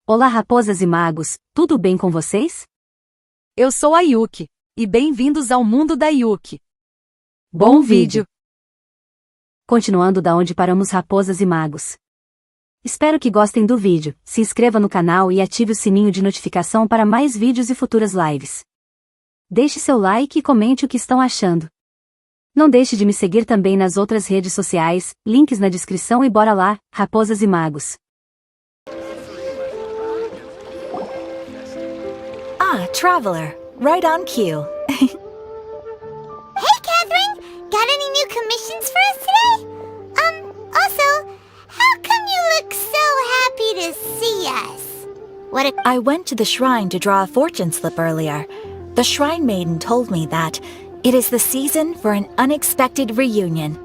Olá raposas e magos, tudo bem com vocês? Eu sou a Yuki, e bem-vindos ao mundo da Yuki. Bom vídeo! Continuando da onde paramos raposas e magos. Espero que gostem do vídeo, se inscreva no canal e ative o sininho de notificação para mais vídeos e futuras lives. Deixe seu like e comente o que estão achando. Não deixe de me seguir também nas outras redes sociais, links na descrição e bora lá, raposas e magos. Ah, Traveler. Right on cue. Hey, Catherine! Got any new commissions for us today? Also, how come you look so happy to see us? I went to the shrine to draw a fortune slip earlier. The shrine maiden told me that it is the season for an unexpected reunion.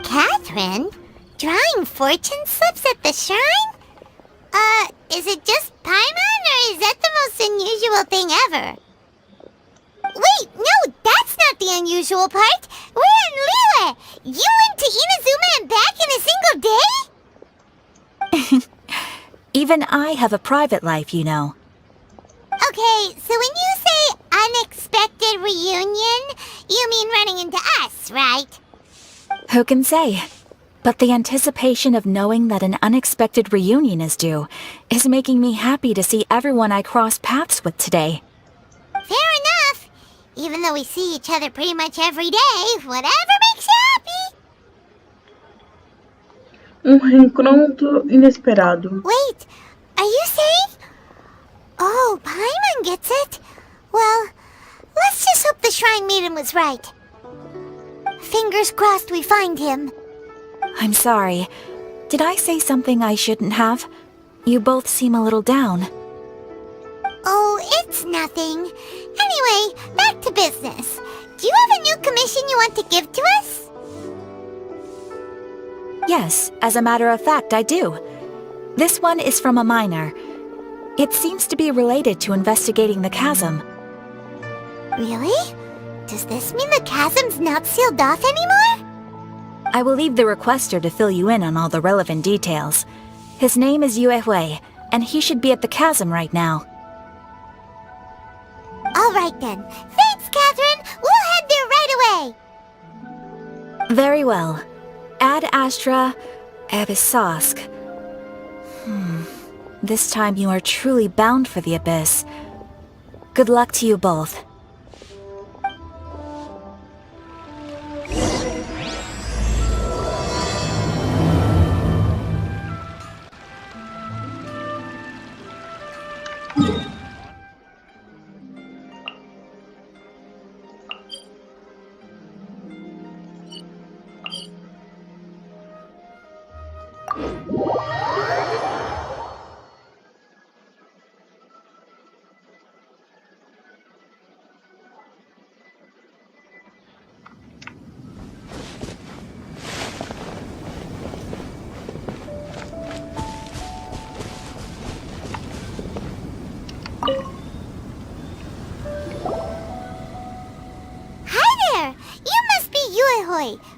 Catherine? Drawing fortune slips at the shrine? Is it just Paimon, or is that the most unusual thing ever? Wait, no, that's not the unusual part. We're in Lille. You went to Inazuma and back in a single day? Even I have a private life, you know. Okay, so when you say unexpected reunion, you mean running into us, right? Who can say? But the anticipation of knowing that an unexpected reunion is due is making me happy to see everyone I cross paths with today. Fair enough. Even though we see each other pretty much every day, whatever makes you happy. Reencontro inesperado. Wait, are you saying? Oh, Paimon gets it. Well, let's just hope the Shrine Maiden was right. Fingers crossed we find him. I'm sorry. Did I say something I shouldn't have? You both seem a little down. Oh, it's nothing. Anyway, back to business. Do you have a new commission you want to give to us? Yes, as a matter of fact, I do. This one is from a miner. It seems to be related to investigating the chasm. Really? Does this mean the chasm's not sealed off anymore? I will leave the requester to fill you in on all the relevant details. His name is Yue Hui, and he should be at the chasm right now. All right then. Thanks, Catherine. We'll head there right away. Very well. Ad Astra Abyssosk. This time you are truly bound for the abyss. Good luck to you both.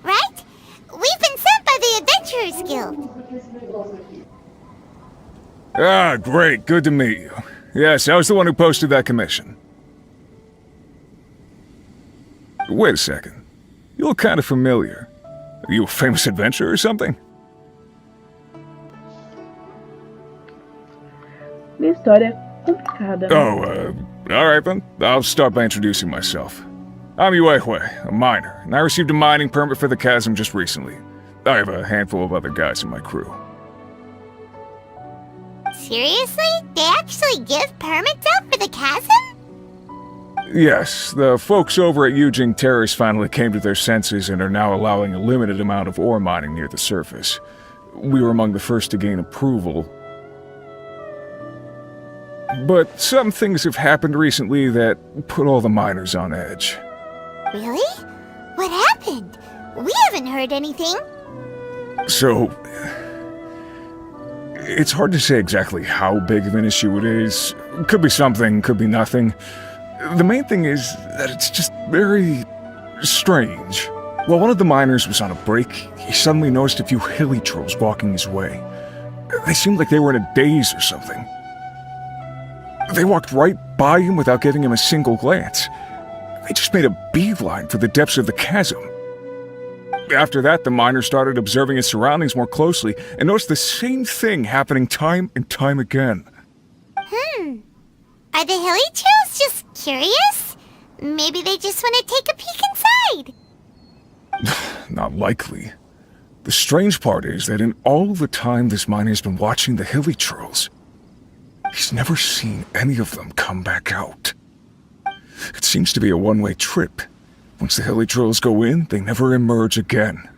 Right? We've been sent by the Adventurers Guild. Ah, great. Good to meet you. Yes, I was the one who posted that commission. Wait a second. You look kind of familiar. Are you a famous adventurer or something? Minha história é complicada. Oh, alright then. I'll start by introducing myself. I'm Yue Hui, a miner, and I received a mining permit for the chasm just recently. I have a handful of other guys in my crew. Seriously? They actually give permits out for the chasm? Yes, the folks over at Yujing Terrace finally came to their senses and are now allowing a limited amount of ore mining near the surface. We were among the first to gain approval. But some things have happened recently that put all the miners on edge. Really? What happened? We haven't heard anything. So, it's hard to say exactly how big of an issue it is. Could be something, could be nothing. The main thing is that it's just very strange. While one of the miners was on a break, he suddenly noticed a few hilly trolls walking his way. They seemed like they were in a daze or something. They walked right by him without giving him a single glance. They just made a beeline for the depths of the chasm. After that, the miner started observing his surroundings more closely and noticed the same thing happening time and time again. Are the hilichurls just curious? Maybe they just want to take a peek inside. Not likely. The strange part is that in all the time this miner's been watching the hilichurls, he's never seen any of them come back out. It seems to be a one-way trip. Once the hilichurls go in, they never emerge again.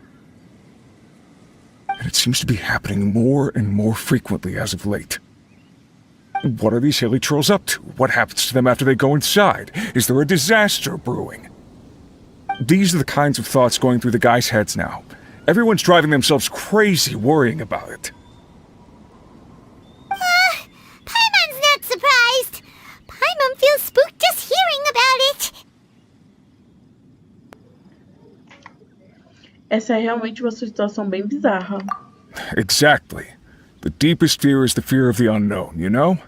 And it seems to be happening more and more frequently as of late. What are these hilichurls up to? What happens to them after they go inside? Is there a disaster brewing? These are the kinds of thoughts going through the guys' heads now. Everyone's driving themselves crazy worrying about it. Paimon's not surprised. Paimon feels spooked just hearing about it. Essa é realmente uma situação bem bizarra. Exactly. The deepest fear is the fear of the unknown, you know?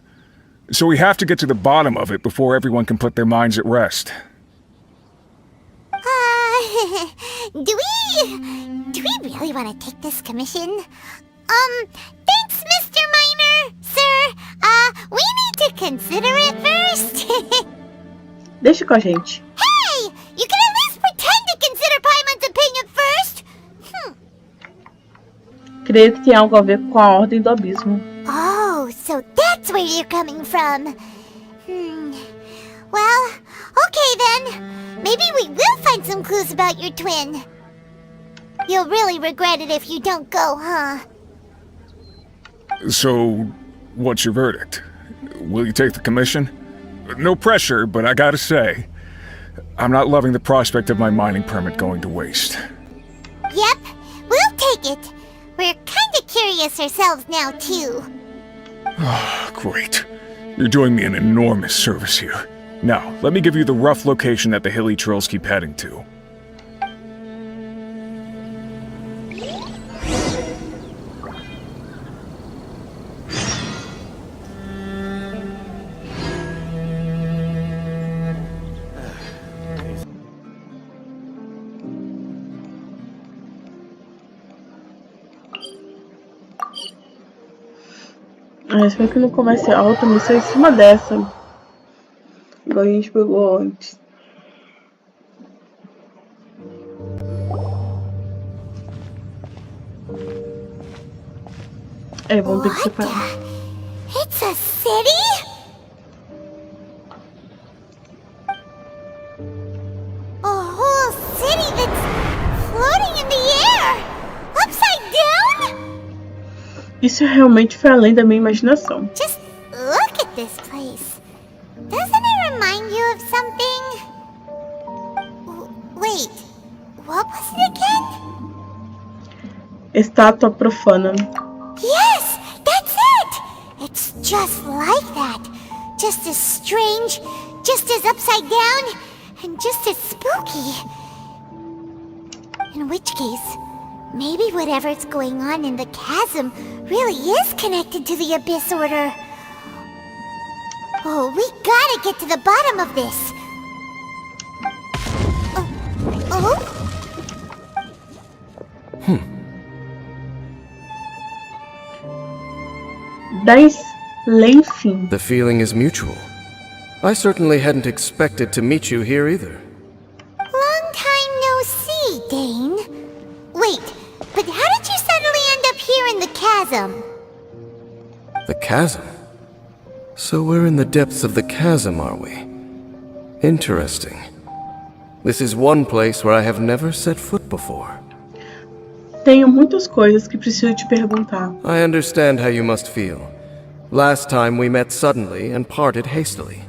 So we have to get to the bottom of it before everyone can put their minds at rest. Do we really want to take this commission? Thanks, Mr. Miner, sir. We need to consider it first. Deixa com a gente. Hey, you can at least pretend to consider Paimon's opinion first. Creio que tem algo a ver com a Ordem do Abismo. Oh, so that's where you're coming from. Well, okay then. Maybe we will find some clues about your twin. You'll really regret it if you don't go, huh? So, what's your verdict? Will you take the commission? No pressure, but I gotta say, I'm not loving the prospect of my mining permit going to waste. Yep, we'll take it. We're kinda curious ourselves now, too. Great. You're doing me an enormous service here. Now, let me give you the rough location that the hilichurls keep heading to. Espero que não comece a outra missão em cima dessa. Igual a gente pegou antes. Vamos ter que separar. It's a city? A whole city that's floating in the air! Upside down? Isso realmente foi além da minha imaginação. Just look at this place. Doesn't it remind you of something? Wait, what was it again? Estátua profana. Yes, that's it! It's just like that. Just as strange, just as upside down, and just as spooky. In which case, maybe whatever's going on in the chasm really is connected to the Abyss Order. Oh, we gotta get to the bottom of this. Enfim. The feeling is mutual. I certainly hadn't expected to meet you here either. Long time no see, Dane. Wait, but how did you suddenly end up here in the chasm? The chasm? So we're in the depths of the chasm, are we? Interesting. This is one place where I have never set foot before. Tenho muitas coisas que preciso te perguntar. I understand how you must feel. Last time we met suddenly and parted hastily.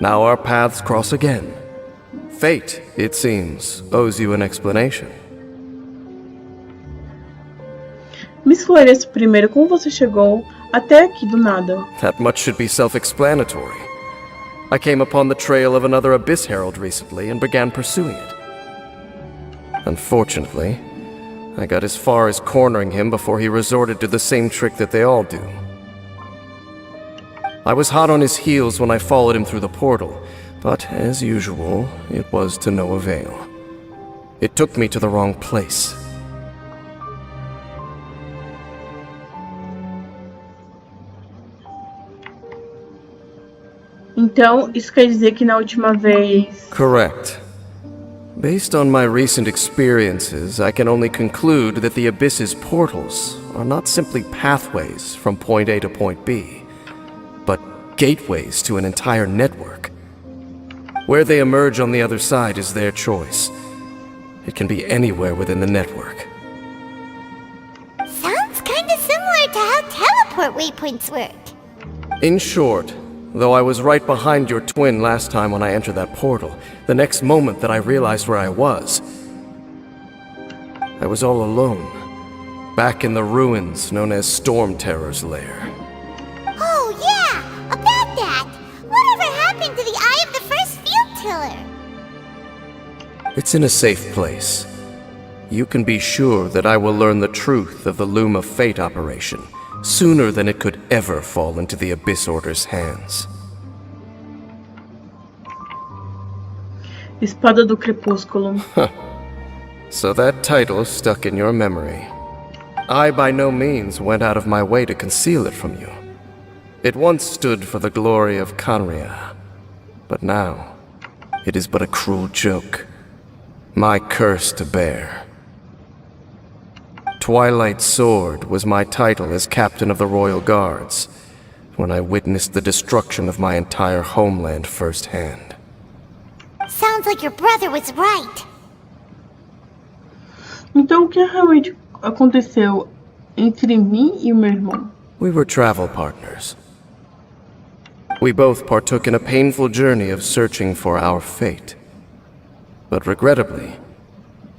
Now our paths cross again. Fate, it seems, owes you an explanation. Me esclareça primeiro como você chegou até aqui do nada. That much should be self-explanatory. I came upon the trail of another Abyss Herald recently and began pursuing it. Unfortunately, I got as far as cornering him before he resorted to the same trick that they all do. I was hot on his heels when I followed him through the portal, but as usual, it was to no avail. It took me to the wrong place. Então, isso quer dizer que na última vez... Correct. Based on my recent experiences, I can only conclude that the Abyss's portals are not simply pathways from point A to point B, but gateways to an entire network. Where they emerge on the other side is their choice. It can be anywhere within the network. Sounds kinda similar to how teleport waypoints work. In short, though I was right behind your twin last time when I entered that portal, the next moment that I realized where I was all alone, back in the ruins known as Storm Terror's lair. Oh yeah, about that! Whatever happened to the Eye of the First Field Tiller? It's in a safe place. You can be sure that I will learn the truth of the Loom of Fate operation sooner than it could ever fall into the Abyss Order's hands. Espada do Crepúsculo. So that title stuck in your memory. I by no means went out of my way to conceal it from you. It once stood for the glory of Canria, but now it is but a cruel joke. My curse to bear. Twilight Sword was my title as captain of the Royal Guards, when I witnessed the destruction of my entire homeland firsthand. Sounds like your brother was right. Então, o que realmente aconteceu entre mim e o meu irmão? We were travel partners. We both partook in a painful journey of searching for our fate. But regrettably,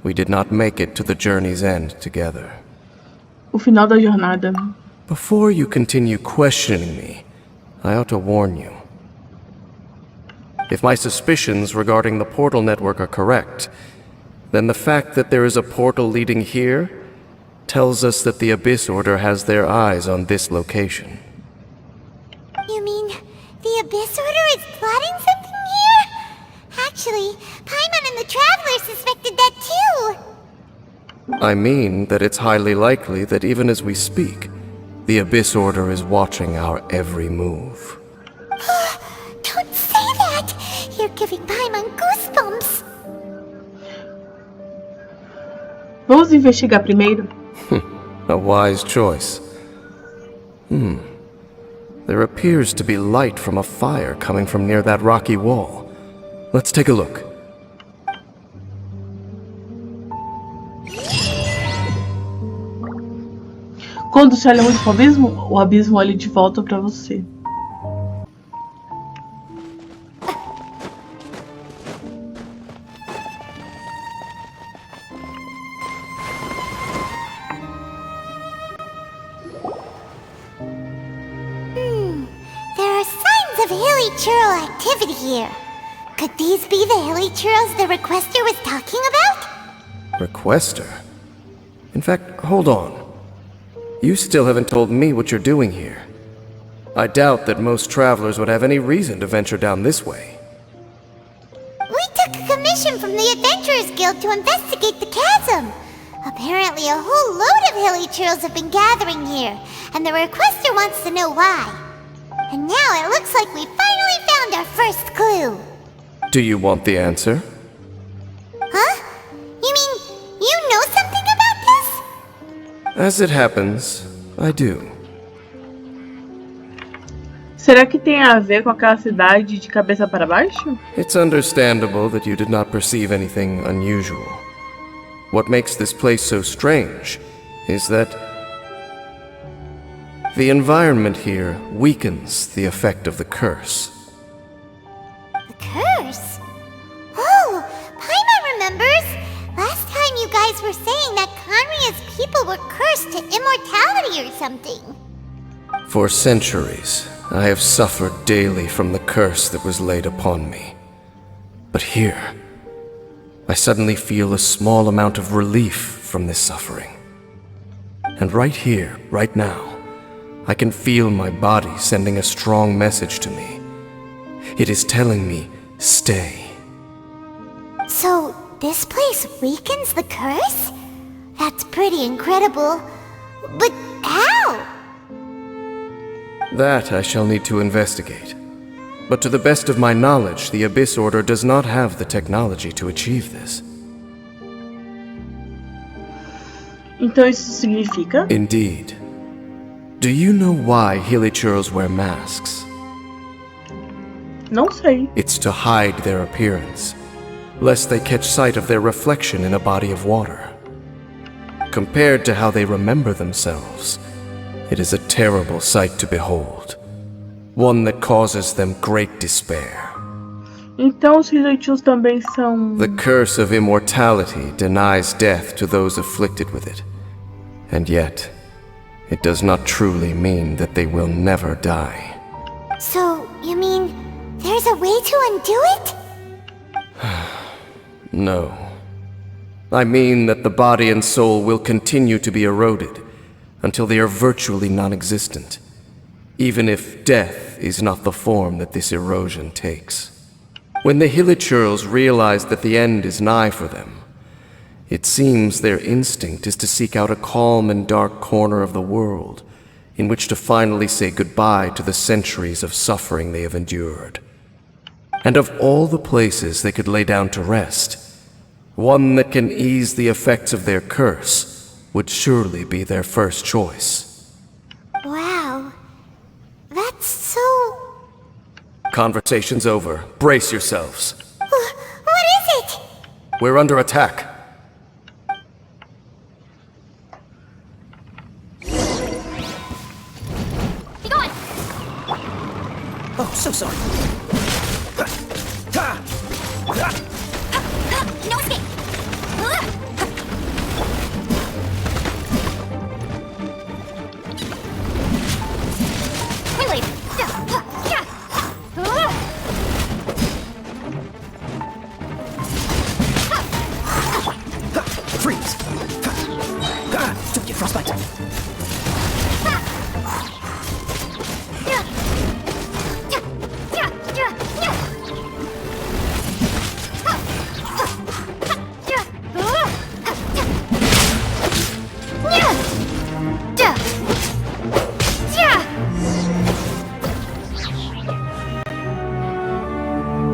we did not make it to the journey's end together. O final da jornada. Before you continue questioning me, I ought to warn you. If my suspicions regarding the portal network are correct, then the fact that there is a portal leading here tells us that the Abyss Order has their eyes on this location. You mean the Abyss Order is plotting something here? Actually, Paimon and the Traveler suspected that too. I mean that it's highly likely that even as we speak, the Abyss Order is watching our every move. Don't say that! You're giving Paimon goosebumps. Vamos investigar primeiro? A wise choice. There appears to be light from a fire coming from near that rocky wall. Let's take a look. Quando você olha muito pro abismo, o abismo olha de volta pra você. There are signs of hilly churl activity here. Could these be the hilly churls the requester was talking about? Requester? In fact, hold on. You still haven't told me what you're doing here. I doubt that most travelers would have any reason to venture down this way. We took a commission from the Adventurers Guild to investigate the chasm. Apparently a whole load of hilly churls have been gathering here, and the requester wants to know why. And now it looks like we finally found our first clue. Do you want the answer? Huh? You mean you know something about this? As it happens, I do. Será que tem a ver com aquela cidade de cabeça para baixo? It's understandable that you did not perceive anything unusual. What makes this place so strange is that the environment here weakens the effect of the curse. The curse? Oh, Paimon remembers! Last time you guys were saying that Canria's people were cursed to immortality or something. For centuries, I have suffered daily from the curse that was laid upon me. But here, I suddenly feel a small amount of relief from this suffering. And right here, right now, I can feel my body sending a strong message to me. It is telling me, stay. So, this place weakens the curse? That's pretty incredible. But how? That I shall need to investigate. But to the best of my knowledge, the Abyss Order does not have the technology to achieve this. Então isso significa? Indeed. Do you know why hilichurls wear masks? Não sei. It's to hide their appearance, lest they catch sight of their reflection in a body of water. Compared to how they remember themselves, it is a terrible sight to behold. One that causes them great despair. Então os hilichurls também são... The curse of immortality denies death to those afflicted with it. And yet, it does not truly mean that they will never die. So, you mean there's a way to undo it? No. I mean that the body and soul will continue to be eroded until they are virtually non-existent, even if death is not the form that this erosion takes. When the hilichurls realize that the end is nigh for them, it seems their instinct is to seek out a calm and dark corner of the world in which to finally say goodbye to the centuries of suffering they have endured. And of all the places they could lay down to rest, one that can ease the effects of their curse would surely be their first choice. Wow. That's so... Conversation's over. Brace yourselves. What is it? We're under attack. Be going! Oh, so sorry. No escape! Wait. Freeze! Don't get frostbite.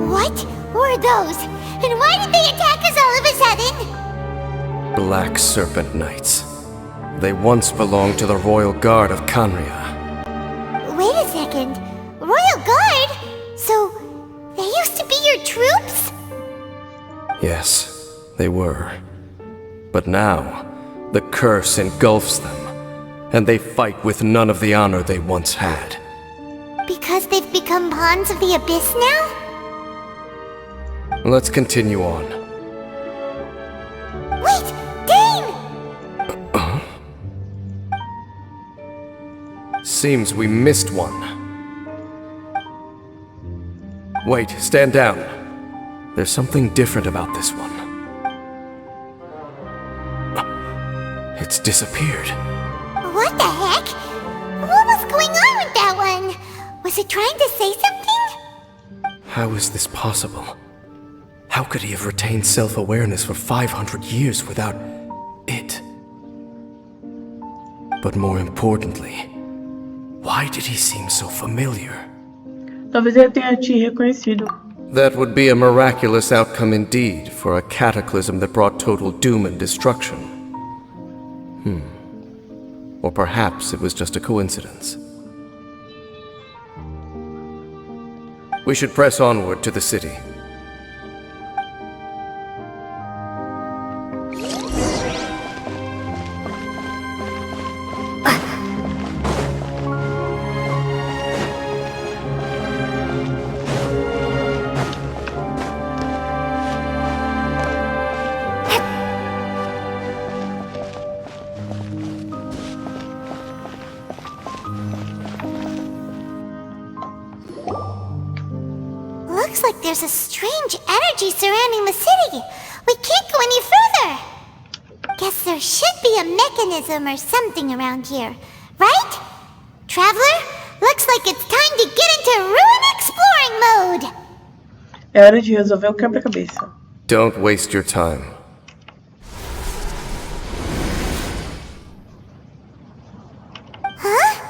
What were those? And why did they attack us all of a sudden? Black Serpent Knights. They once belonged to the Royal Guard of Kanria. Wait a second. Royal Guard? So, they used to be your troops? Yes, they were. But now, the curse engulfs them, and they fight with none of the honor they once had. Because they've become pawns of the Abyss now? Let's continue on. Wait! Dane! Seems we missed one. Wait, stand down. There's something different about this one. It's disappeared. What the heck? What was going on with that one? Was it trying to say something? How is this possible? How could he have retained self-awareness for 500 years without it? But more importantly, why did he seem so familiar? Talvez ele tenha te reconhecido. That would be a miraculous outcome indeed for a cataclysm that brought total doom and destruction. Or perhaps it was just a coincidence. We should press onward to the city. Looks like there's a strange energy surrounding the city. We can't go any further. Guess there should be a mechanism or something around here, right? Traveler, looks like it's time to get into ruin exploring mode. É hora de resolver o quebra-cabeça. Don't waste your time. Huh?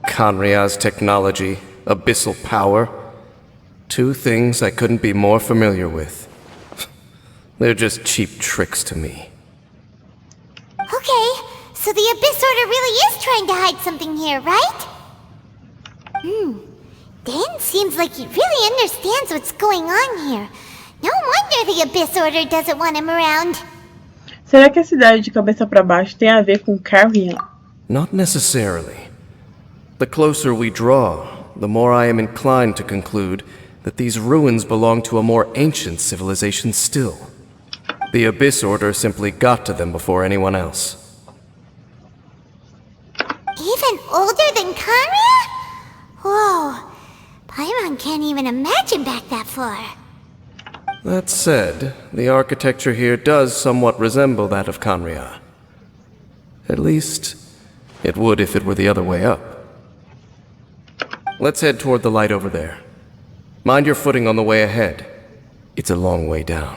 Conria's technology, abyssal power. Two things I couldn't be more familiar with. They're just cheap tricks to me. Okay, so the Abyss Order really is trying to hide something here, right? Dan seems like he really understands what's going on here. No wonder the Abyss Order doesn't want him around. Será que a cidade de cabeça para baixo tem a ver com Carrion? Not necessarily. The closer we draw, the more I am inclined to conclude that these ruins belong to a more ancient civilization still. The Abyss Order simply got to them before anyone else. Even older than Kanria? Whoa, Paimon can't even imagine back that far. That said, the architecture here does somewhat resemble that of Conria. At least, it would if it were the other way up. Let's head toward the light over there. Mind your footing on the way ahead. It's a long way down.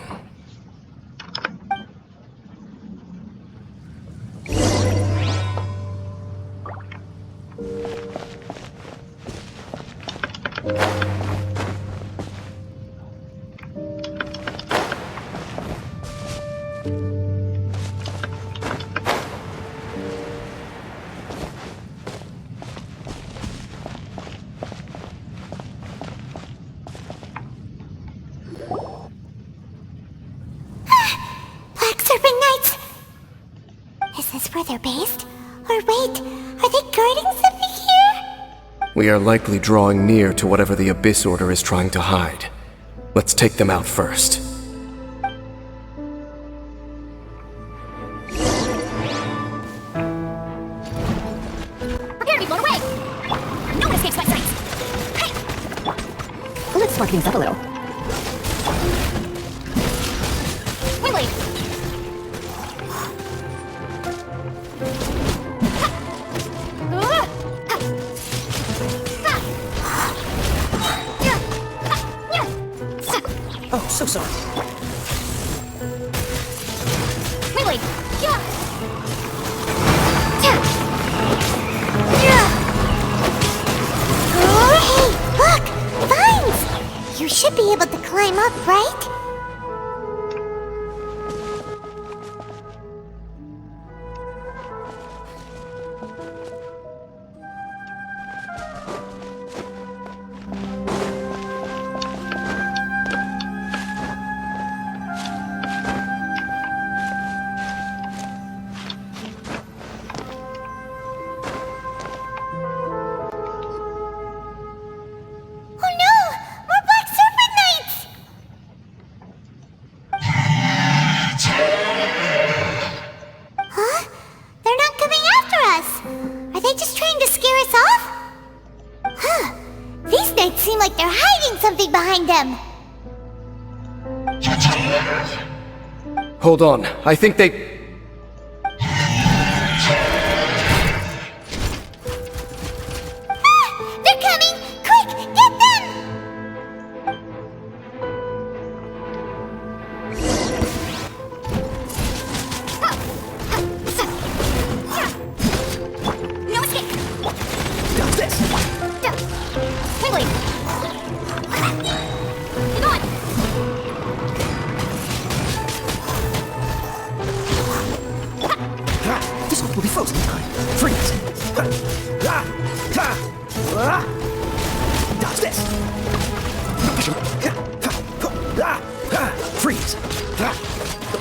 Black Serpent Knights! Is this where they're based? Or wait, are they guarding something here? We are likely drawing near to whatever the Abyss Order is trying to hide. Let's take them out first. Prepare to be blown away! No one escapes my sight! Let's spark things up a little. Quickly! Oh, so sorry. Quickly! Hey, look! Vines! You should be able to climb up, right? Oh no! More Black Serpent Knights! Huh? They're not coming after us! Are they just trying to scare us off? Huh. These knights seem like they're hiding something behind them. Hold on, I think they... They're coming! Quick, get them! No escape! Dodge this! Quickly! Keep on! This one will be frozen. Freeze! Dodge this! Freeze!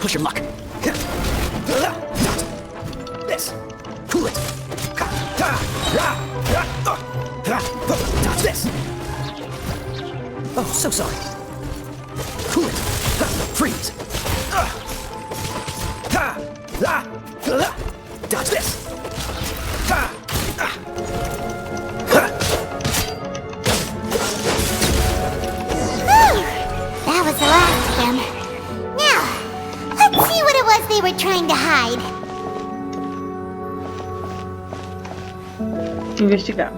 Push your luck. Dodge this! Cool it! Dodge this! Oh, so sorry. Cool it! Freeze! Dodge this! That was the last of them. Now, let's see what it was they were trying to hide. investigar.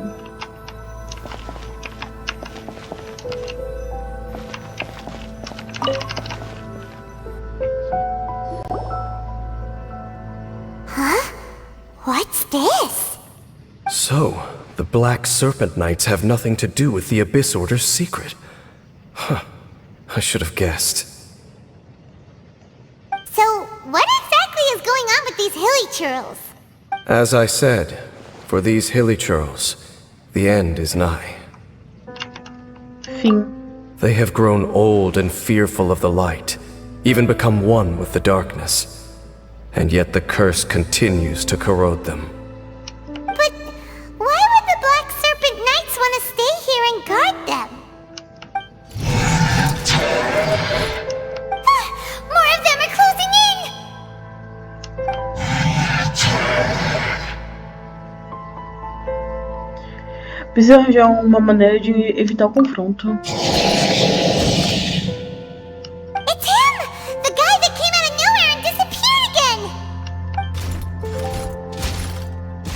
Huh? What's this? So, the Black Serpent Knights have nothing to do with the Abyss Order's secret. Huh. I should have guessed. So, what exactly is going on with these hilly churls? As I said, for these hilly churls, the end is nigh. Fim. They have grown old and fearful of the light, even become one with the darkness. And yet the curse continues to corrode them. But why would the Black Serpent Knights want to stay here and guard them? More of them are closing in! Precisa arranjar uma maneira de evitar o confronto. It's him! The guy that came out of nowhere and disappeared again!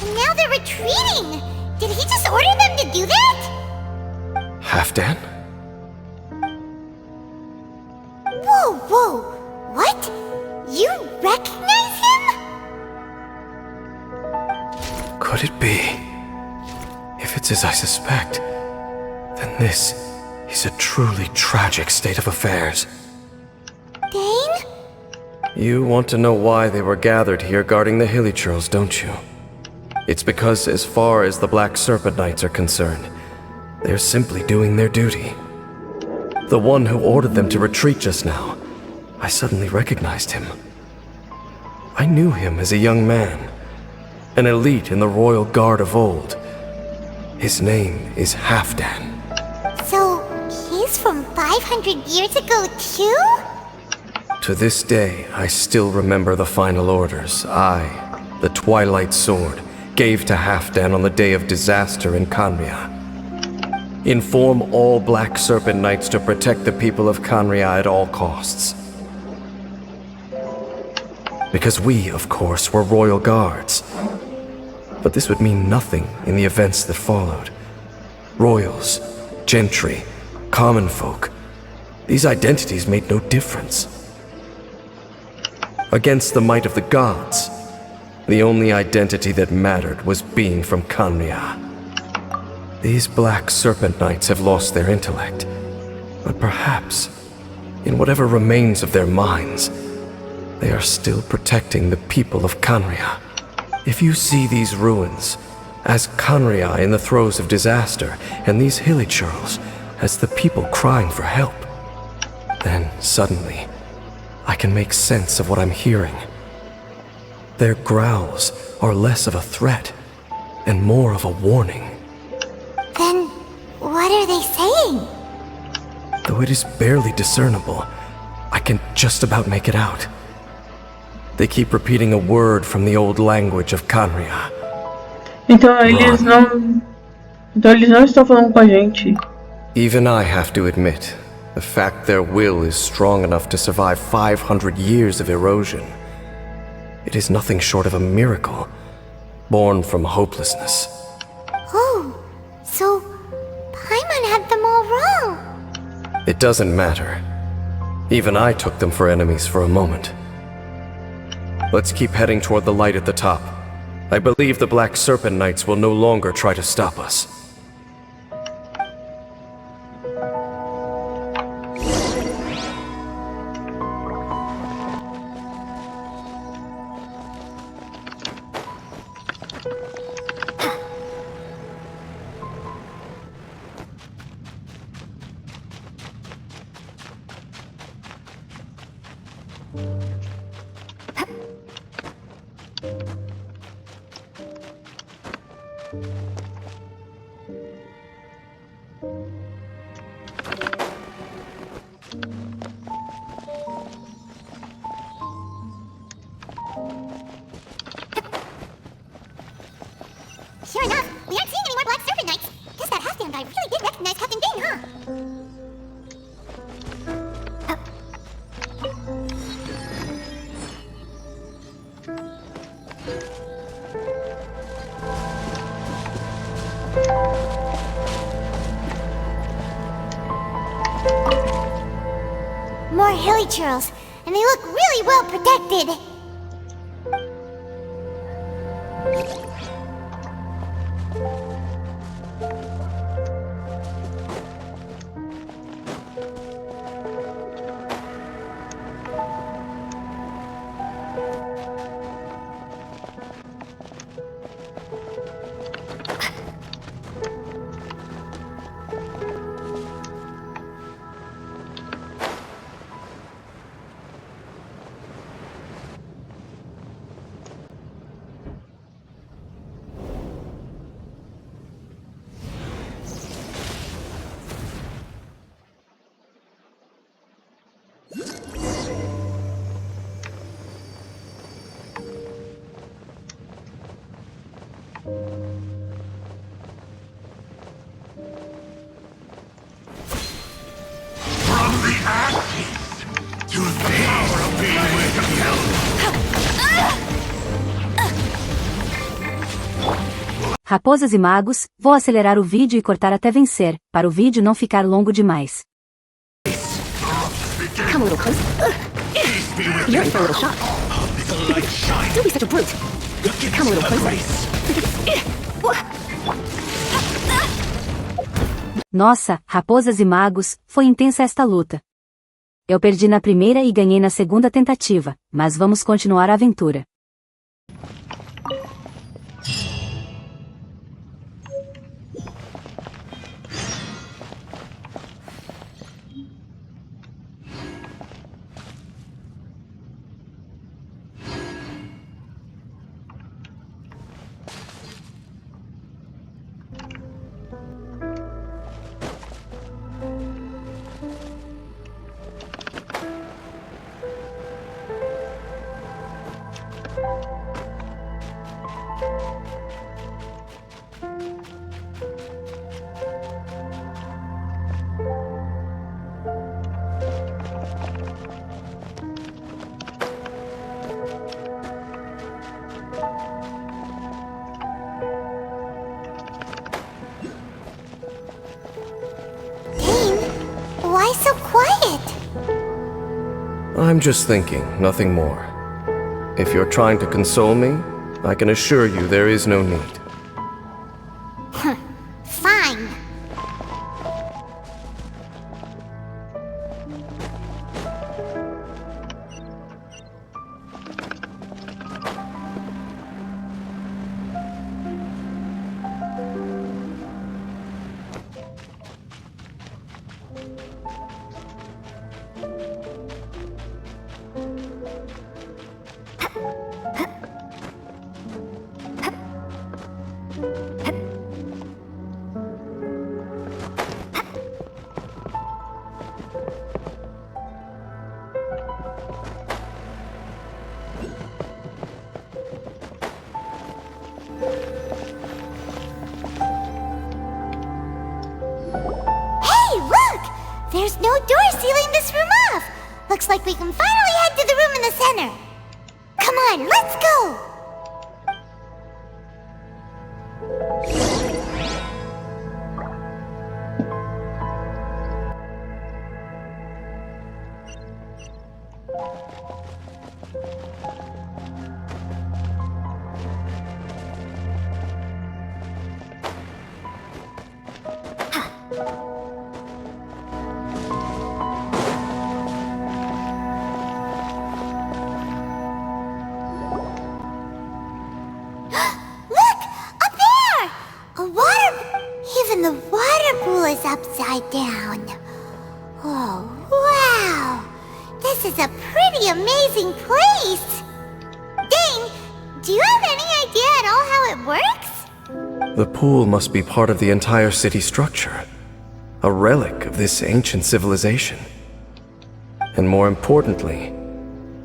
And now they're retreating! Did he just order them to do that? Halfdan? Whoa, whoa! What? You recognize him? Could it be? If it's as I suspect, then this is a truly tragic state of affairs. Dane? You want to know why they were gathered here guarding the hilly churls, don't you? It's because as far as the Black Serpent Knights are concerned, they're simply doing their duty. The one who ordered them to retreat just now, I suddenly recognized him. I knew him as a young man, an elite in the royal guard of old. His name is Halfdan. So, he's from 500 years ago too? To this day, I still remember the final orders I, the Twilight Sword, gave to Halfdan on the day of disaster in Khaenri'ah. Inform all Black Serpent Knights to protect the people of Khaenri'ah at all costs. Because we, of course, were royal guards. But this would mean nothing in the events that followed. Royals, gentry, common folk, these identities made no difference. Against the might of the gods, the only identity that mattered was being from Khaenri'ah. These Black Serpent Knights have lost their intellect, but perhaps, in whatever remains of their minds, they are still protecting the people of Khaenri'ah. If you see these ruins as Khaenri'ah in the throes of disaster, and these hilly churls as the people crying for help, then suddenly I can make sense of what I'm hearing. Their growls are less of a threat and more of a warning. Then, what are they saying? Though it is barely discernible, I can just about make it out. They keep repeating a word from the old language of Khaenri'ah. Então eles não estão falando com a gente. Even I have to admit, the fact their will is strong enough to survive 500 years of erosion. It is nothing short of a miracle, born from hopelessness. Oh, so Paimon had them all wrong. It doesn't matter. Even I took them for enemies for a moment. Let's keep heading toward the light at the top. I believe the Black Serpent Knights will no longer try to stop us. Sure enough, we aren't seeing any more Black Serpent Knights. Guess that Halfdan guy really did recognize Captain Dane, huh? more hilly churls, and they look really well protected. Raposas e magos, vou acelerar o vídeo e cortar até vencer, para o vídeo não ficar longo demais. Come a little closer. You're in for a little shock. Don't be such a brute. Come a little closer. Nossa, raposas e magos, foi intensa esta luta. Eu perdi na primeira e ganhei na segunda tentativa, mas vamos continuar a aventura. Why so quiet? I'm just thinking, nothing more. If you're trying to console me, I can assure you there is no need. Fine. There's no door sealing this room off! Looks like we can finally head to the room in the center! Come on, let's go! Even the water pool is upside down. Oh, wow! This is a pretty amazing place! Dane, do you have any idea at all how it works? The pool must be part of the entire city structure. A relic of this ancient civilization. And more importantly,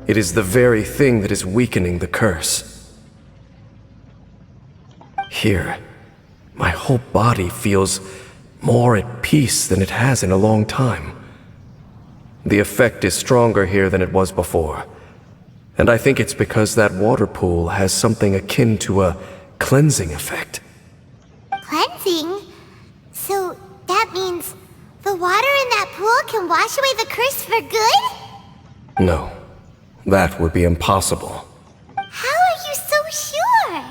it is the very thing that is weakening the curse. Here, my whole body feels more at peace than it has in a long time. The effect is stronger here than it was before. And I think it's because that water pool has something akin to a cleansing effect. Cleansing? So that means the water in that pool can wash away the curse for good? No, that would be impossible. How are you so sure?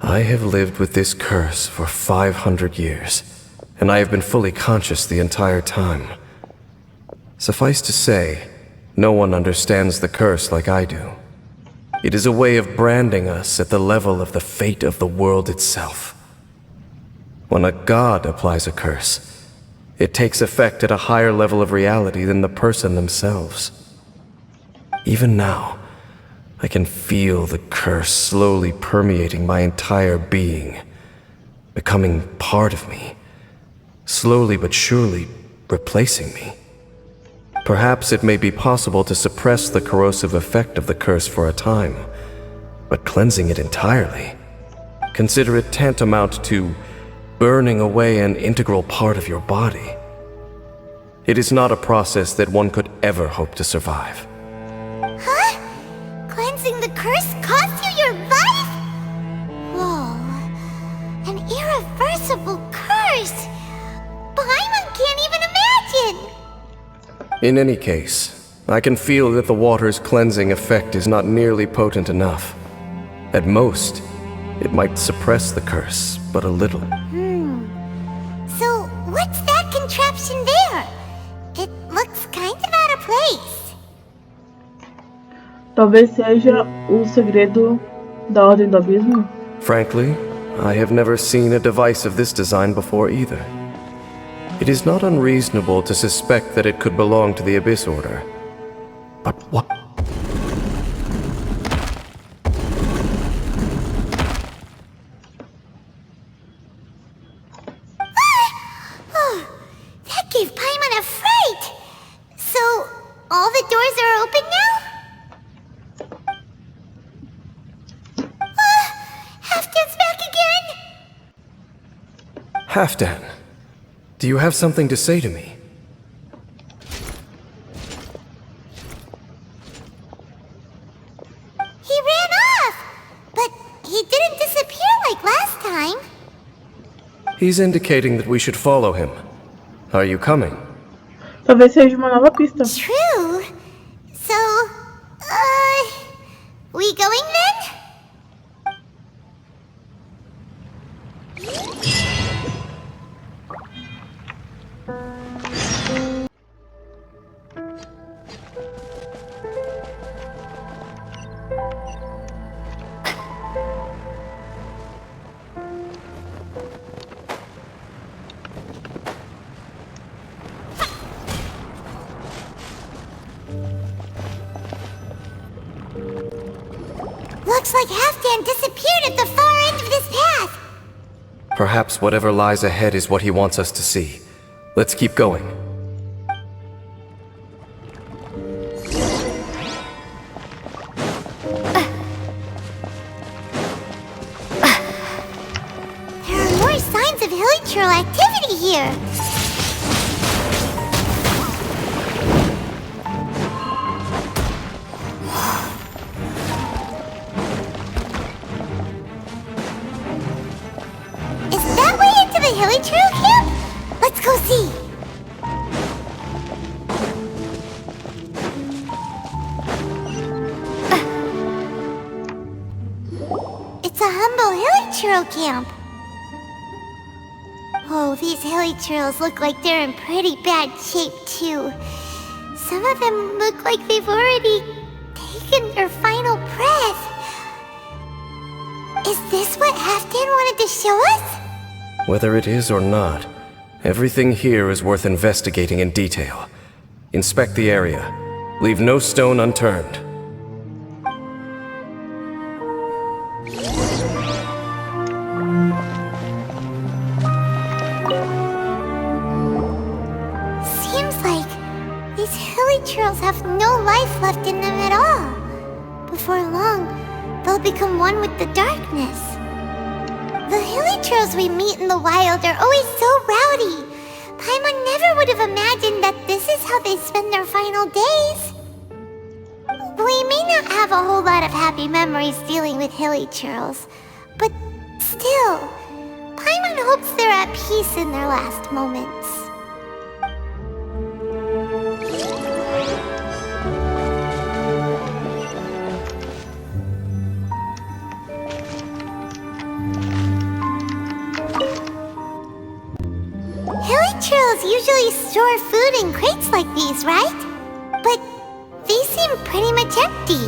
I have lived with this curse for 500 years, and I have been fully conscious the entire time. Suffice to say, no one understands the curse like I do. It is a way of branding us at the level of the fate of the world itself. When a god applies a curse, it takes effect at a higher level of reality than the person themselves. Even now, I can feel the curse slowly permeating my entire being, becoming part of me, slowly but surely replacing me. Perhaps it may be possible to suppress the corrosive effect of the curse for a time, but cleansing it entirely, consider it tantamount to burning away an integral part of your body. It is not a process that one could ever hope to survive. Huh? Cleansing the curse cost you your life? Whoa. An irreversible curse. Paimon can't even imagine. In any case, I can feel that the water's cleansing effect is not nearly potent enough. At most, it might suppress the curse, but a little. So, what's that contraption there? It looks kind of out of place. Talvez seja o segredo da Ordem do Abismo. Frankly, I have never seen a device of this design before either. It is not unreasonable to suspect that it could belong to the Abyss Order. But what? That gave Paimon a fright. So, all the doors are open now? Halfdan's back again? Halfdan, do you have something to say to me? He ran off, but he didn't disappear like last time. He's indicating that we should follow him. Are you coming? Talvez seja uma nova pista. True. So, we going then? Looks like Halfdan disappeared at the far end of this path. Perhaps whatever lies ahead is what he wants us to see. Let's keep going. There are more signs of hilichurl activity here. Is that way into the hilichurl camp? Let's go see. It's a humble hilichurl camp. Oh, these hilichurls look like they're in pretty bad shape too. Some of them look like they've already taken their final breath. Is this what Halfdan wanted to show us? Whether it is or not, everything here is worth investigating in detail. Inspect the area. Leave no stone unturned. Seems like these hilichurls have no life left in them at all. Before long, they'll become one with the darkness. The hilichurls we meet in the wild are always so rowdy. Paimon never would have imagined that this is how they spend their final days. We may not have a whole lot of happy memories dealing with hilichurls, but still, Paimon hopes they're at peace in their last moments. hilichurls usually store food in crates like these, right? But these seem pretty much empty.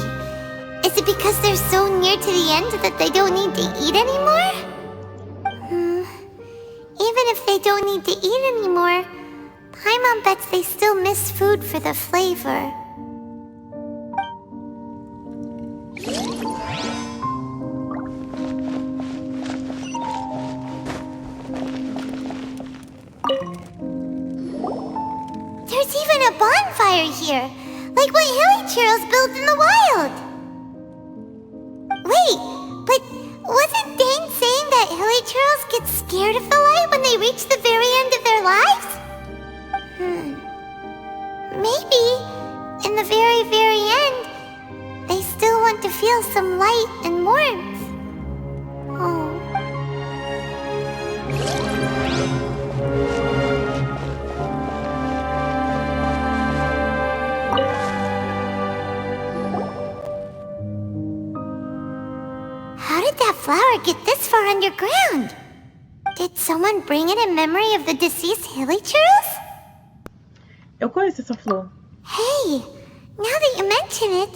Is it because they're so near to the end that they don't need to eat anymore? Even if they don't need to eat anymore, Paimon bets they still miss food for the flavor. There's even a bonfire here, like what hilichurls build in the wild. Wait, but wasn't Dane saying that hilichurls get scared of the light when they reach the very end of their lives? Maybe, in the very, very end, they still want to feel some light and warmth. Oh. How did that flower get this far underground? Did someone bring it in memory of the deceased hilichurls? Eu conheço essa flor. Hey, now that you mention it,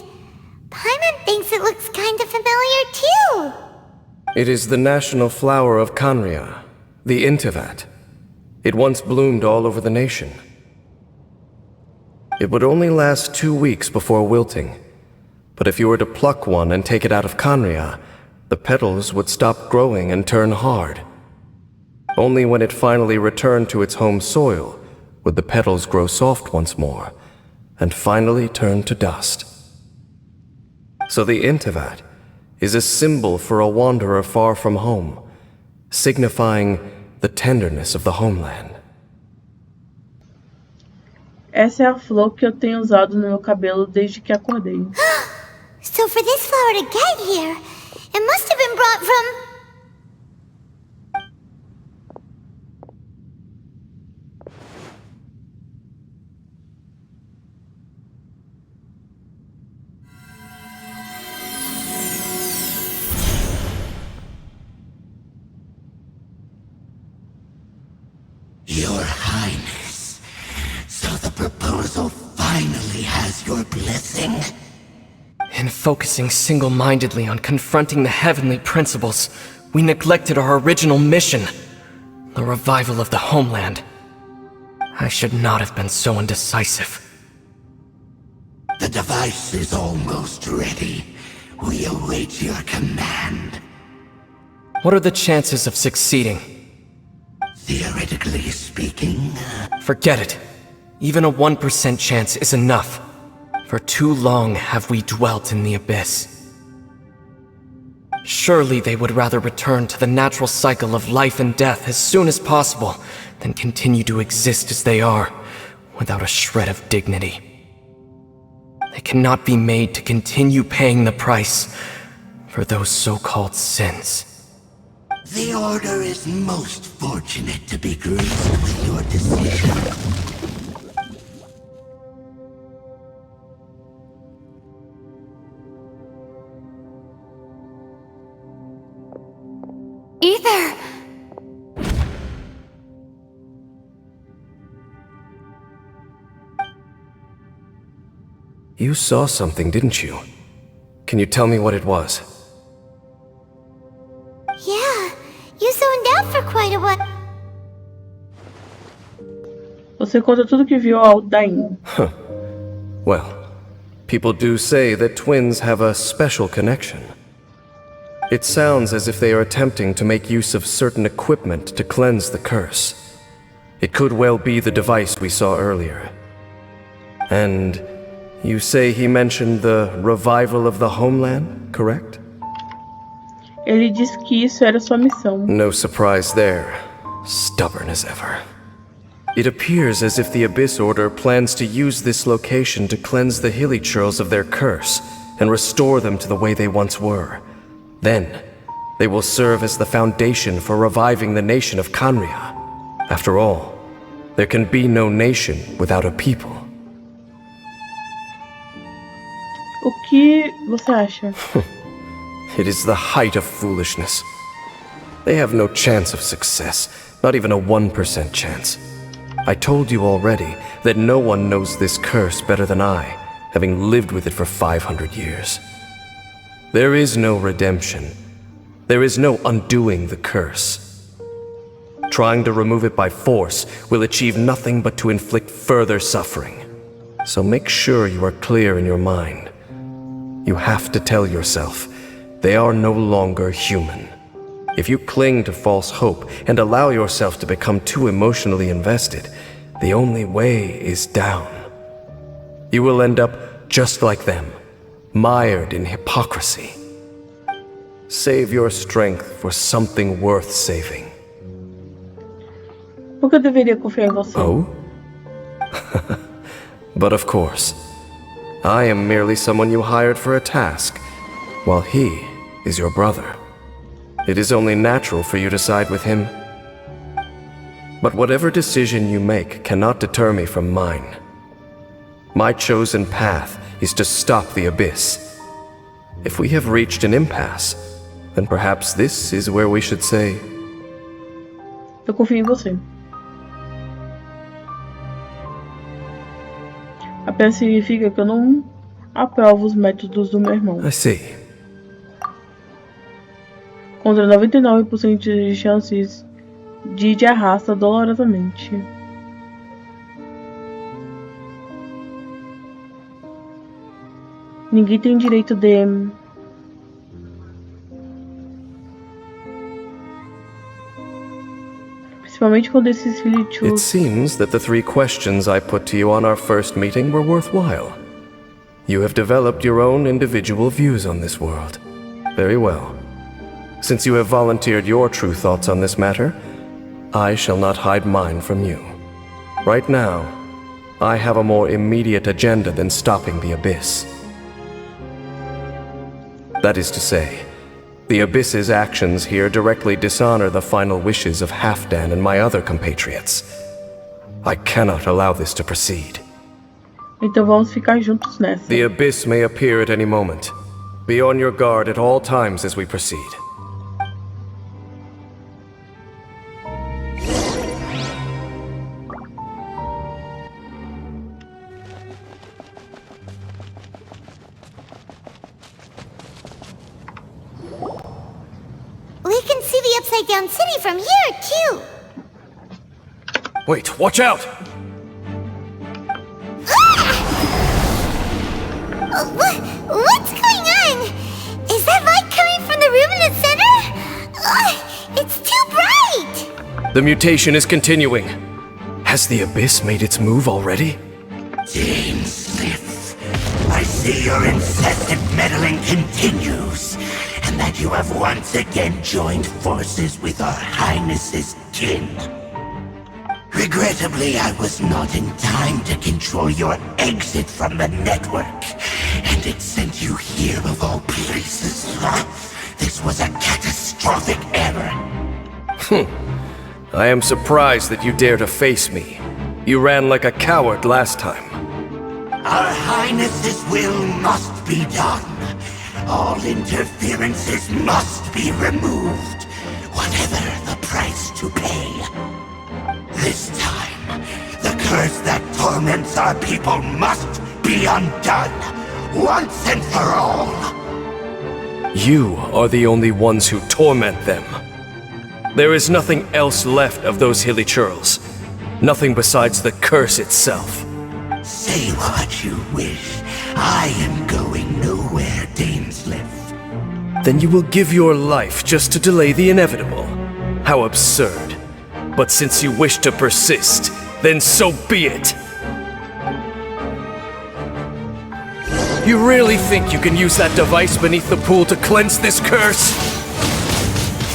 Paimon thinks it looks kind of familiar too. It is the national flower of Khaenri'ah, the Intivat. It once bloomed all over the nation. It would only last 2 weeks before wilting, but if you were to pluck one and take it out of Khaenri'ah, the petals would stop growing and turn hard. Only when it finally returned to its home soil would the petals grow soft once more, and finally turn to dust. So the Intivat is a symbol for a wanderer far from home, signifying the tenderness of the homeland. Essa é a flor que eu tenho usado no meu cabelo desde que acordei. So for this flower to get here, it must have been brought from... Your Highness, so the proposal finally has your blessing? In focusing single-mindedly on confronting the heavenly principles, we neglected our original mission, the revival of the homeland. I should not have been so indecisive. The device is almost ready. We await your command. What are the chances of succeeding? Theoretically speaking... Forget it. Even a 1% chance is enough. For too long have we dwelt in the abyss. Surely they would rather return to the natural cycle of life and death as soon as possible than continue to exist as they are, without a shred of dignity. They cannot be made to continue paying the price for those so-called sins. The Order is most fortunate to be graced with your decision. Ether! You saw something, didn't you? Can you tell me what it was? Yeah, you zoned out for quite a while. Você conta tudo que viu ao Dain. Well, people do say that twins have a special connection. It sounds as if they are attempting to make use of certain equipment to cleanse the curse. It could well be the device we saw earlier. And you say he mentioned the revival of the homeland, correct? Ele disse que isso era sua missão. No surprise there. Stubborn as ever. It appears as if the Abyss Order plans to use this location to cleanse the hilichurls of their curse and restore them to the way they once were. Then, they will serve as the foundation for reviving the nation of Khaenri'ah. After all, there can be no nation without a people. O que você acha? It is the height of foolishness. They have no chance of success, not even a 1% chance. I told you already that no one knows this curse better than I, having lived with it for 500 years. There is no redemption. There is no undoing the curse. Trying to remove it by force will achieve nothing but to inflict further suffering. So make sure you are clear in your mind. You have to tell yourself, they are no longer human. If you cling to false hope and allow yourself to become too emotionally invested, the only way is down. You will end up just like them, mired in hypocrisy. Save your strength for something worth saving. Por que eu deveria confiar em você? Oh? But of course. I am merely someone you hired for a task, while he is your brother. It is only natural for you to side with him. But whatever decision you make cannot deter me from mine. My chosen path is to stop the abyss. If we have reached an impasse, then perhaps this is where we should say... Eu confio em você. Apenas significa que eu não aprovo os métodos do meu irmão. I see. Contra 99% de chances de te arrasta dolorosamente. Ninguém tem direito de... Principalmente quando esses filhos... It seems that the 3 questions I put to you on our first meeting were worthwhile. You have developed your own individual views on this world. Very well. Since you have volunteered your true thoughts on this matter, I shall not hide mine from you. Right now, I have a more immediate agenda than stopping the Abyss. That is to say, the Abyss's actions here directly dishonor the final wishes of Halfdan and my other compatriots. I cannot allow this to proceed. Então vamos ficar juntos nessa. The Abyss may appear at any moment. Be on your guard at all times as we proceed. We can see the Upside Down City from here, too! Wait, watch out! What's going on? Is that light coming from the room in the center? It's too bright! The mutation is continuing. Has the Abyss made its move already? James Smith, I see your incessant meddling continues, and that you have once again joined forces with our Highness's kin. Regrettably, I was not in time to control your exit from the network, and it sent you here of all places. This was a catastrophic error. I am surprised that you dare to face me. You ran like a coward last time. Our Highness's will must be done. All interferences must be removed, whatever the price to pay. This time, the curse that torments our people must be undone, once and for all. You are the only ones who torment them. There is nothing else left of those hilly churls. Nothing besides the curse itself. Say what you wish. I am going nowhere, Dameslith. Then you will give your life just to delay the inevitable. How absurd. But since you wish to persist, then so be it. You really think you can use that device beneath the pool to cleanse this curse?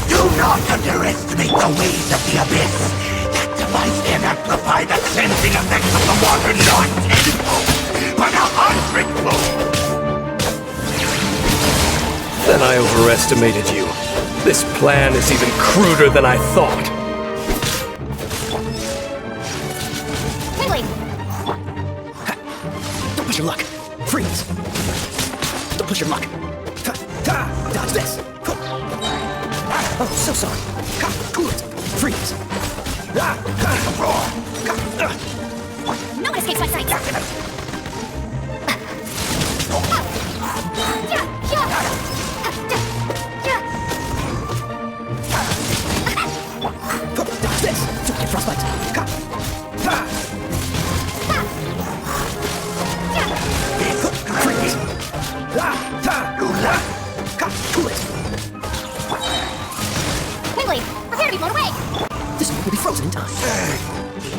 Do not underestimate the ways of the Abyss. That device can amplify the cleansing effects of the water not tenfold, but 100-fold. Then I overestimated you. This plan is even cruder than I thought. Don't push your luck. Freeze. Don't push your luck. Dodge this. Oh, so sorry. Cool it. Freeze.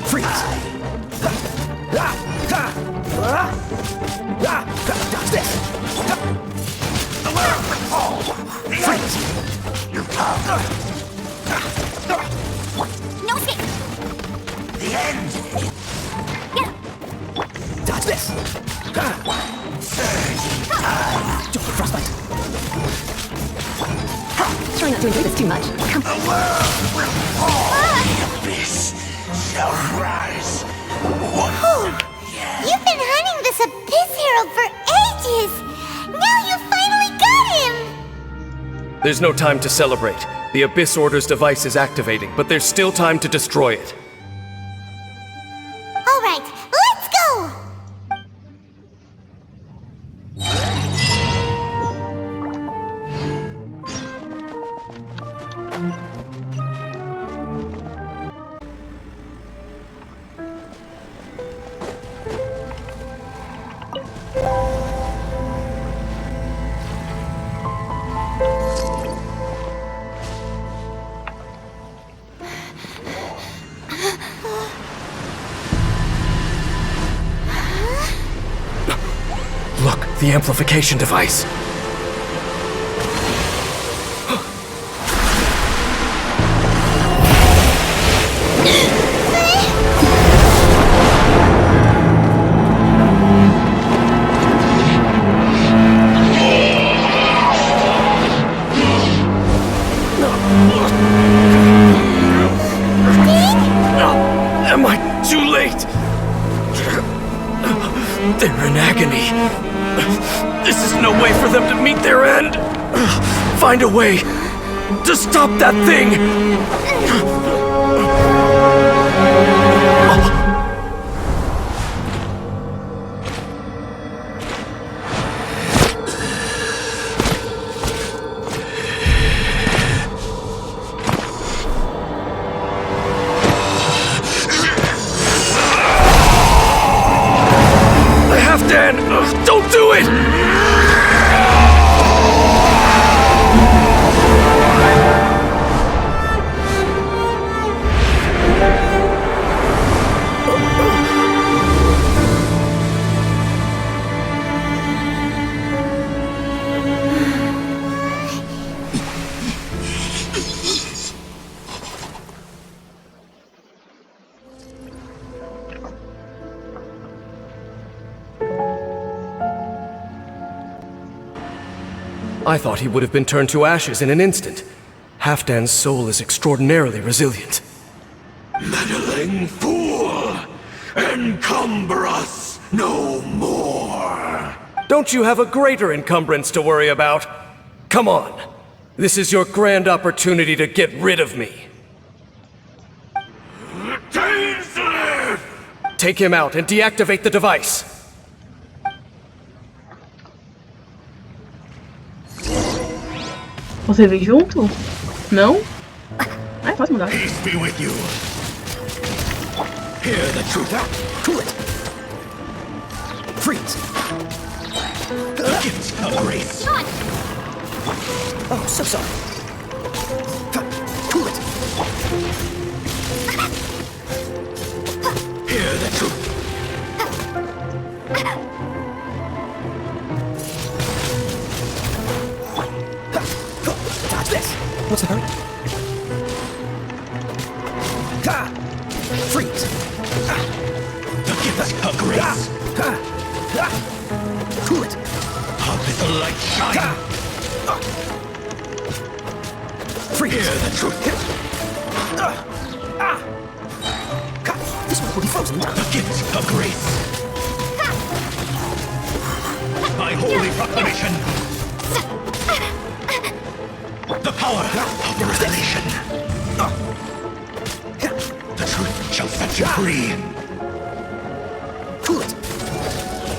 Freeze! Dodge this! Freeze! No escape! The end! Get him! Dodge this! Don't get frostbite! Try not to enjoy this too much. Come. The world will fall! The abyss shall rise! You've been hunting this Abyss Herald for ages! Now you finally got him! There's no time to celebrate. The Abyss Order's device is activating, but there's still time to destroy it. Alright, let's go! Look, the amplification device. Am I too late? They're in agony. This is no way for them to meet their end. Find a way to stop that thing. Dan, don't do it! I thought he would have been turned to ashes in an instant. Halfdan's soul is extraordinarily resilient. Meddling fool! Encumber us no more! Don't you have a greater encumbrance to worry about? Come on. This is your grand opportunity to get rid of me. Take him out and deactivate the device. Você vem junto? Não? Ai, posso mudar. Peace be with you. Hear the truth out. Cool it. Freeze. Gift of grace. Oh, so sorry. Cool it. Hear the truth. Dodge this. What's the hurry? Freeze. The gift of grace. Cool it. How did the light shine? Freeze. Hear the truth. This one will be frozen. The gift of grace. By holy proclamation. The power of revelation. The truth shall set you free. Cool it.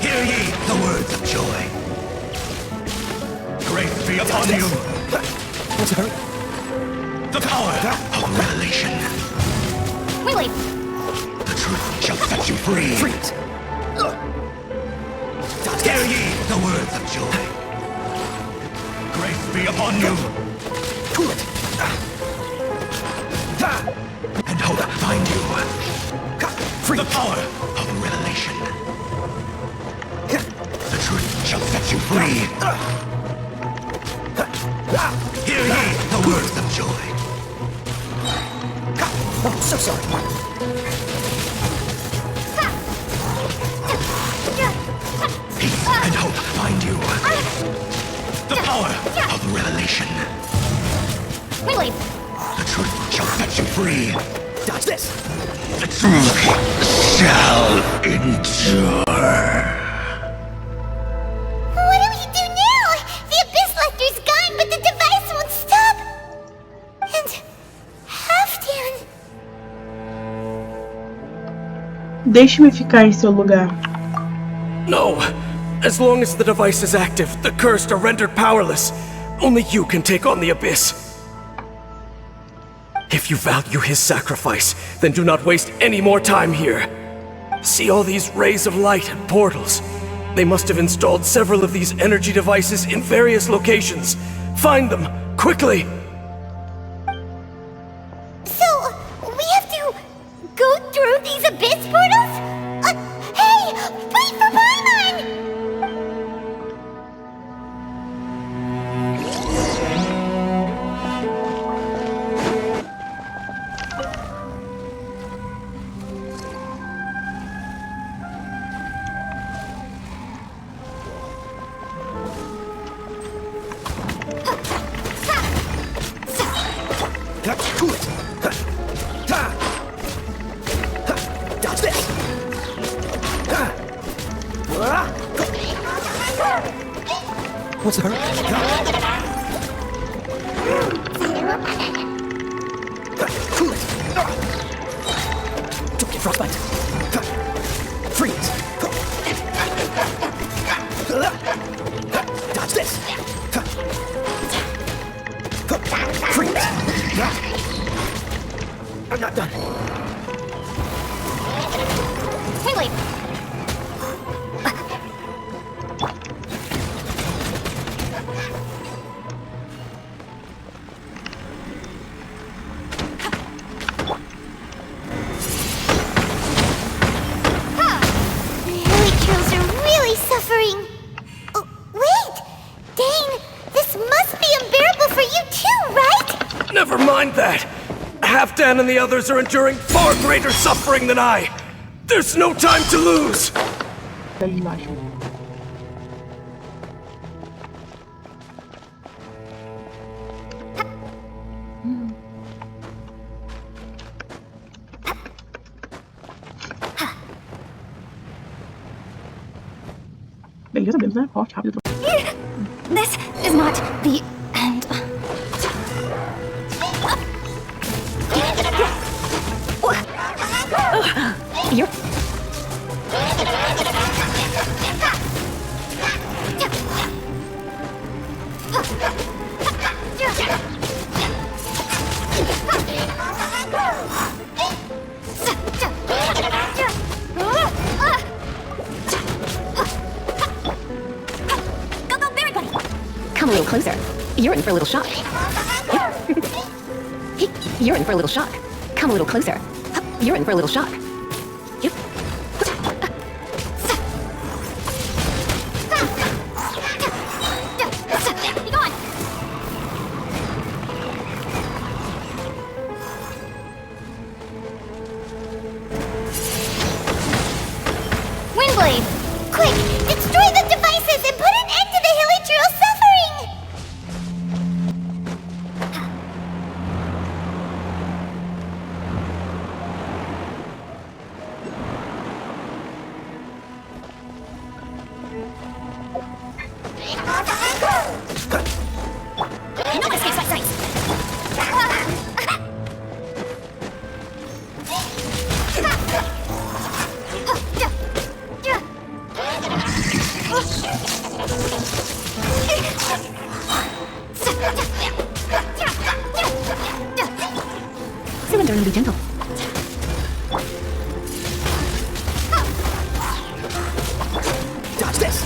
Hear ye the words of joy. Grace be upon you. What's the hurry? The power of revelation. Wait. The truth shall set you free. Freeze. Hear ye the words of joy. Grace be upon you. Cool it. And hope find you. The power of revelation. The truth shall set you free. Hear ye the words of joy. Oh, so sorry. Peace and hope find you. The power of revelation. Really? The truth shall set you free. Dodge this. The truth shall endure. What do we do now? The Abyss Lecter's gone, but the device won't stop. And Halfdan. Deixe-me ficar em seu lugar. No! As long as the device is active, the cursed are rendered powerless. Only you can take on the Abyss. If you value his sacrifice, then do not waste any more time here. See all these rays of light and portals? They must have installed several of these energy devices in various locations. Find them, quickly! So, we have to go through these Abyss portals? Hey! Wait for Paimon! Dodge this. What's the hurry? Cool it. Don't get frostbite. Freeze. Dodge this. Freeze. I'm not done. Wait. Suffering. Oh, wait! Dane, this must be unbearable for you too, right? Never mind that! Halfdan and the others are enduring far greater suffering than I! There's no time to lose! Beleza, beleza, né? Forte, rápido. This is not the end. You're... Come a little closer. You're in for a little shock. You're in for a little shock. Come a little closer. You're in for a little shock. Windblade! Quick! Destroy the devices and put an end to the Hilichurl's suffering! No one escapes my sights! Cylinder and be gentle. Dodge this.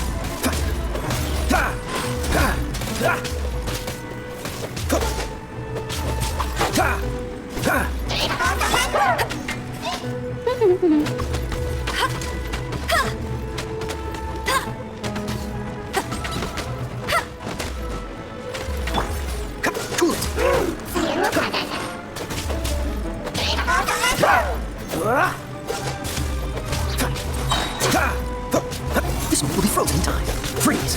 This one will be frozen in time. Freeze.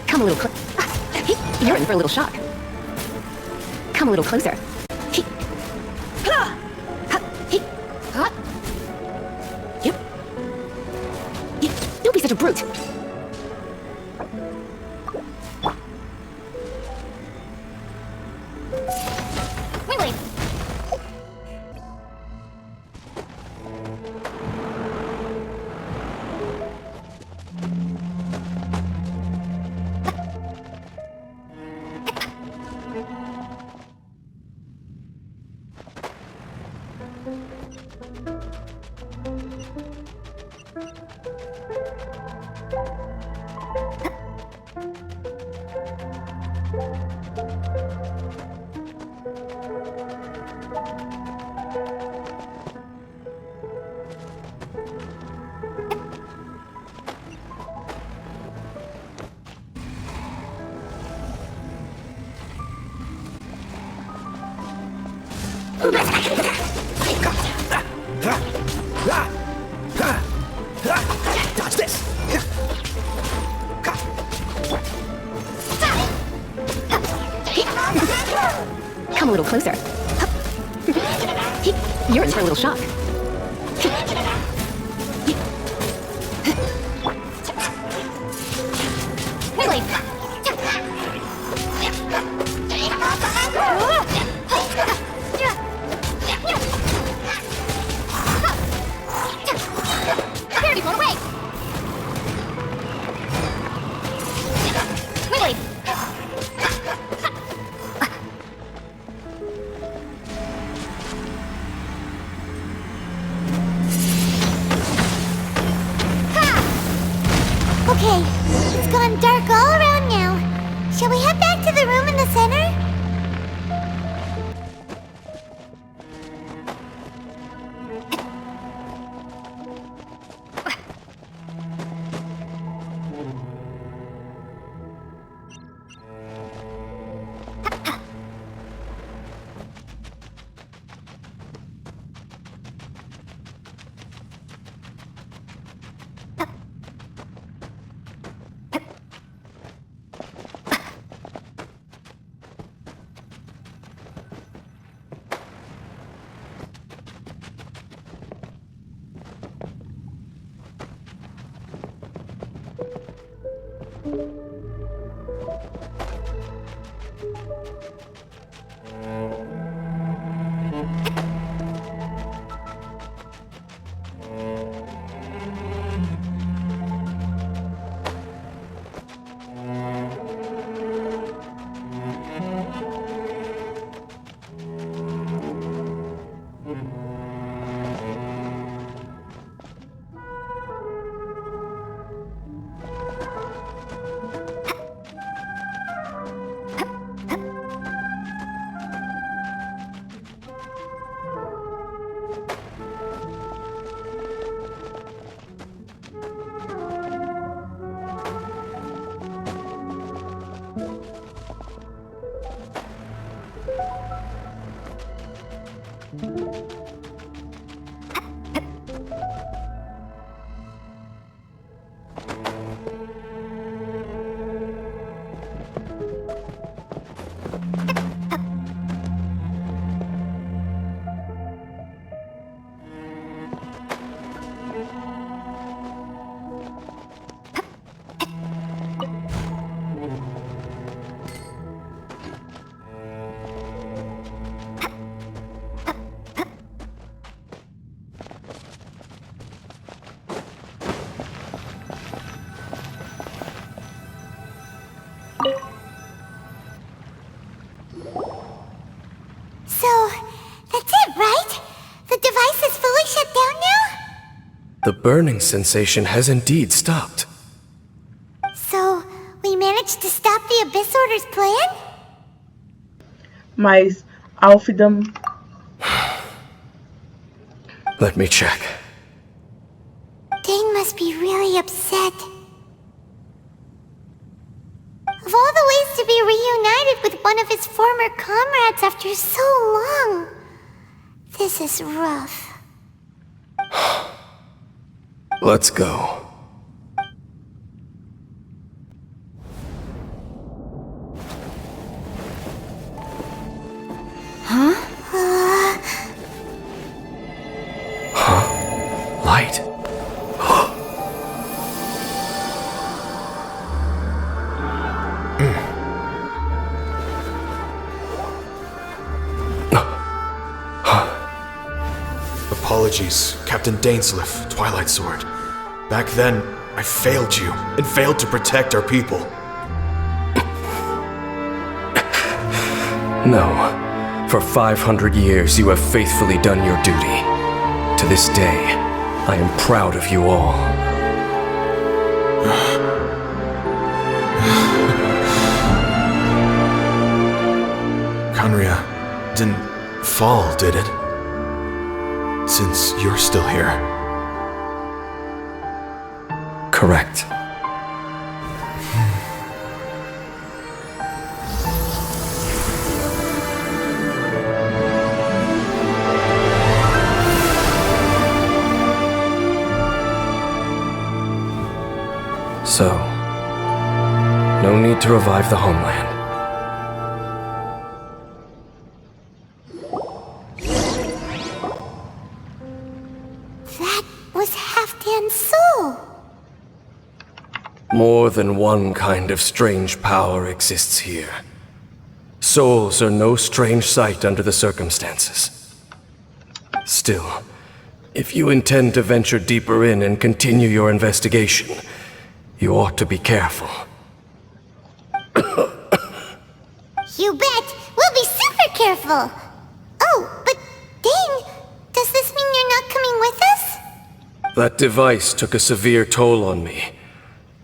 Come a little closer. You're in for a little shock. Come a little closer. Don't be such a brute. Wait. Dodge this. Come a little closer. You're in for a little shock. Wait. Barely blown away. Wait. Okay, it's gone dark all around now. Shall we head back to the room in the center? The burning sensation has indeed stopped. So, we managed to stop the Abyss Order's plan? Mas Alfidam... Let me check. Dane must be really upset. Of all the ways to be reunited with one of his former comrades after so long, this is rough. Let's go. Light. Apologies, Captain Dainsleif, Twilight Sword. Back then, I failed you, and failed to protect our people. No. For 500 years, you have faithfully done your duty. To this day, I am proud of you all. Conria didn't fall, did it? Since you're still here. Correct. So, no need to revive the homeland. That was Halfdan's soul. More than one kind of strange power exists here. Souls are no strange sight under the circumstances. Still, if you intend to venture deeper in and continue your investigation, you ought to be careful. You bet! We'll be super careful! Oh, but Dane, does this mean you're not coming with us? That device took a severe toll on me.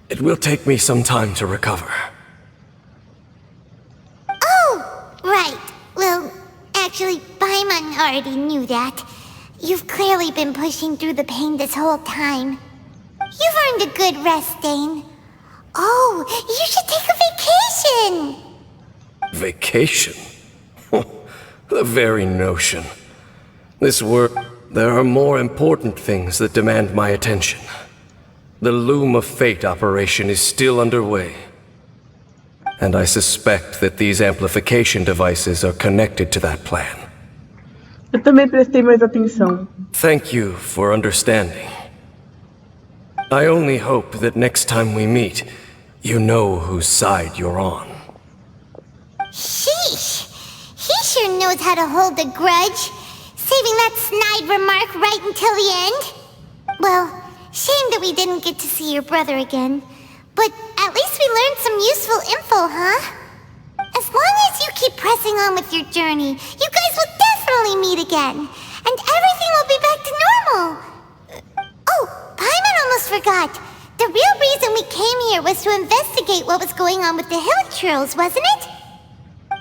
It will take me some time to recover. Oh, right. Well, actually, Paimon already knew that. You've clearly been pushing through the pain this whole time. You've earned a good rest, Dane. Oh, you should take a vacation! Vacation? The very notion. This work... There are more important things that demand my attention. The Loom of Fate operation is still underway. And I suspect that these amplification devices are connected to that plan. Eu também prestei mais atenção. Thank you for understanding. I only hope that next time we meet, you know whose side you're on. Sheesh! He sure knows how to hold a grudge, saving that snide remark right until the end. Well, shame that we didn't get to see your brother again, but at least we learned some useful info, huh? As long as you keep pressing on with your journey, you guys will definitely meet again, and everything will be back to normal. Oh, Paimon almost forgot. The real reason we came here was to investigate what was going on with the hill trills, wasn't it?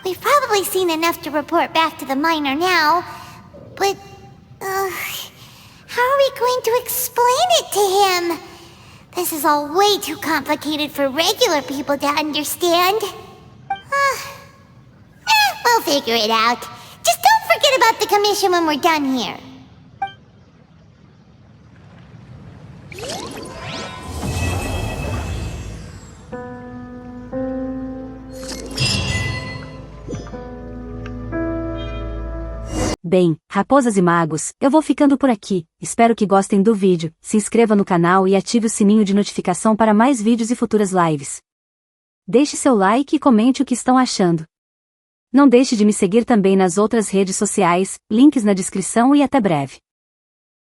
We've probably seen enough to report back to the miner now, but, how are we going to explain it to him? This is all way too complicated for regular people to understand. We'll figure it out. Just don't forget about the commission when we're done here. Bem, raposas e magos, eu vou ficando por aqui. Espero que gostem do vídeo, se inscreva no canal e ative o sininho de notificação para mais vídeos e futuras lives. Deixe seu like e comente o que estão achando. Não deixe de me seguir também nas outras redes sociais, links na descrição e até breve.